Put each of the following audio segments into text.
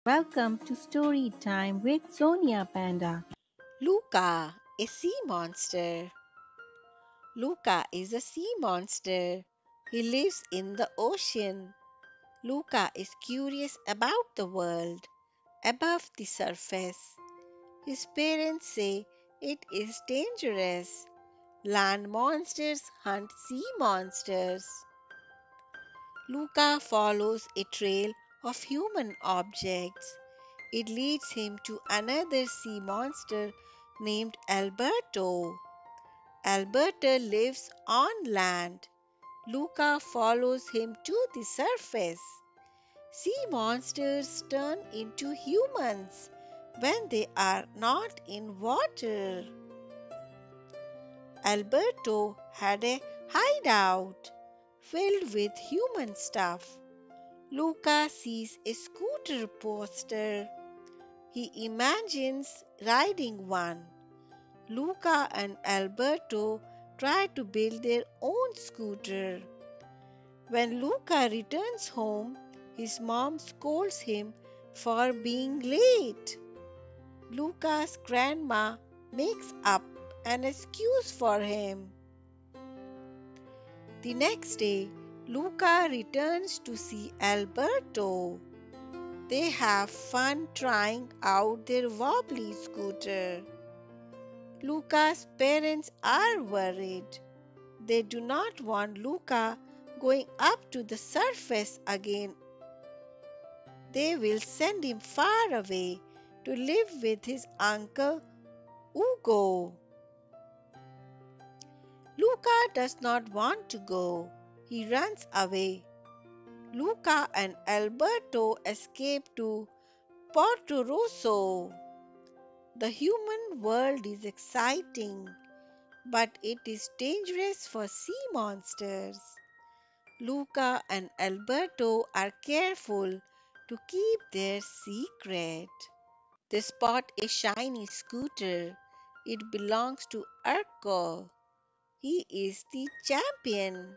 Welcome to Story Time with Sonia Panda. Luca, a sea monster. Luca is a sea monster. He lives in the ocean. Luca is curious about the world above the surface. His parents say it is dangerous. Land monsters hunt sea monsters. Luca follows a trail of human objects. It leads him to another sea monster named Alberto. Alberta lives on land. Luca follows him to the surface. Sea monsters turn into humans when they are not in water. Alberto had a hideout filled with human stuff. Luca sees a scooter poster. He imagines riding one. Luca and Alberto try to build their own scooter. When Luca returns home, his mom scolds him for being late. Luca's grandma makes up an excuse for him. The next day, Luca returns to see Alberto. They have fun trying out their wobbly scooter. Luca's parents are worried. They do not want Luca going up to the surface again. They will send him far away to live with his uncle Ugo. Luca does not want to go. He runs away. Luca and Alberto escape to Porto Rosso. The human world is exciting, but it is dangerous for sea monsters. Luca and Alberto are careful to keep their secret. They spot a shiny scooter. It belongs to Urkel. He is the champion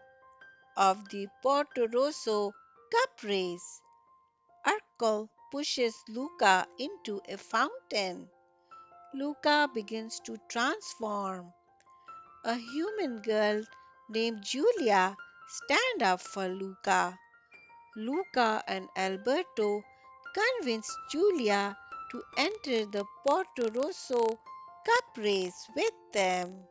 of the Porto Rosso Cup race. Urkel pushes Luca into a fountain. Luca begins to transform. A human girl named Julia stands up for Luca. Luca and Alberto convince Julia to enter the Porto Rosso Cup race with them.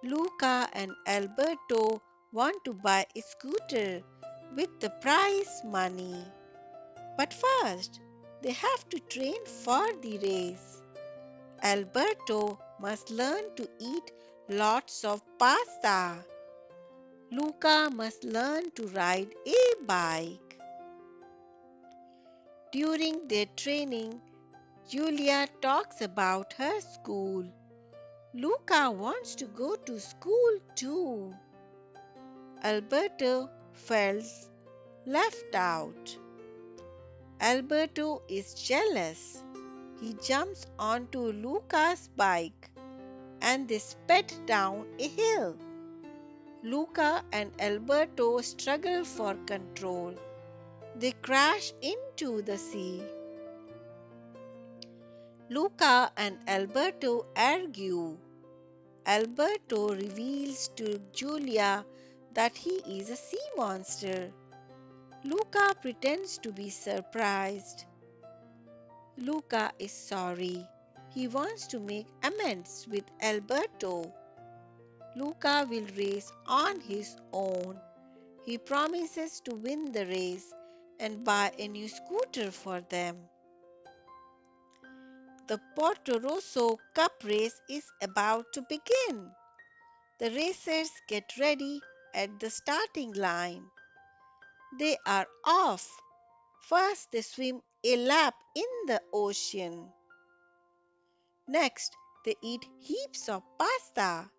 Luca and Alberto want to buy a scooter with the prize money. But first, they have to train for the race. Alberto must learn to eat lots of pasta. Luca must learn to ride a bike. During their training, Julia talks about her school. Luca wants to go to school too. Alberto feels left out. Alberto is jealous. He jumps onto Luca's bike and they sped down a hill. Luca and Alberto struggle for control. They crash into the sea. Luca and Alberto argue. Alberto reveals to Julia that he is a sea monster. Luca pretends to be surprised. Luca is sorry. He wants to make amends with Alberto. Luca will race on his own. He promises to win the race and buy a new scooter for them. The Porto Rosso Cup race is about to begin. The racers get ready at the starting line. They are off. First, they swim a lap in the ocean. Next, they eat heaps of pasta.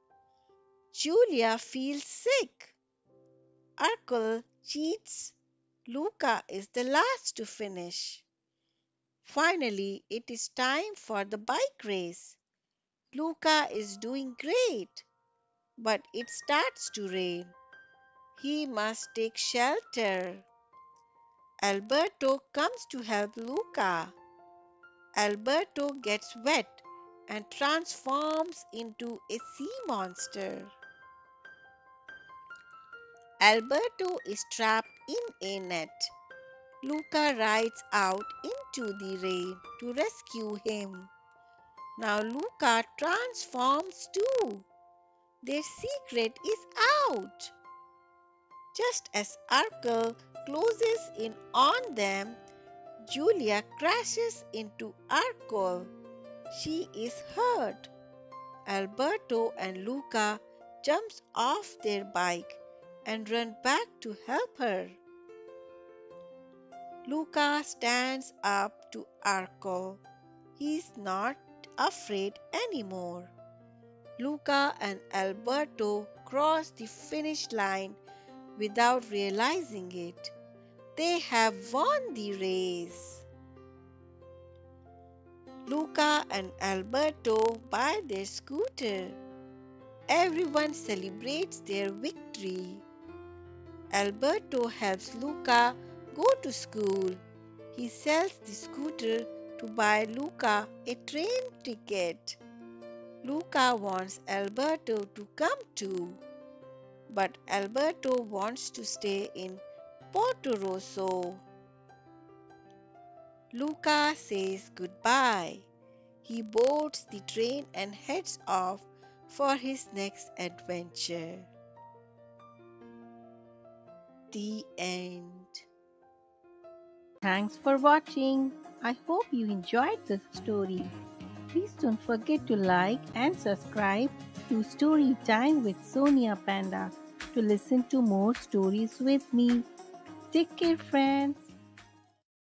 Julia feels sick. Urkel cheats. Luca is the last to finish. Finally, it is time for the bike race. Luca is doing great, but it starts to rain. He must take shelter. Alberto comes to help Luca. Alberto gets wet and transforms into a sea monster. Alberto is trapped in a net. Luca rides out into the rain to rescue him. Now Luca transforms too. Their secret is out. Just as Arkle closes in on them, Julia crashes into Arkle. She is hurt. Alberto and Luca jumps off their bike and run back to help her. Luca stands up to Arkle. He's not afraid anymore. Luca and Alberto cross the finish line without realizing it. They have won the race. Luca and Alberto buy their scooter. Everyone celebrates their victory. Alberto helps Luca go to school. He sells the scooter to buy Luca a train ticket. Luca wants Alberto to come too, but Alberto wants to stay in Porto Rosso. Luca says goodbye. He boards the train and heads off for his next adventure. The end. Thanks for watching. I hope you enjoyed the story. Please don't forget to like and subscribe to Story Time with Sonia Panda to listen to more stories with me. Take care, friends.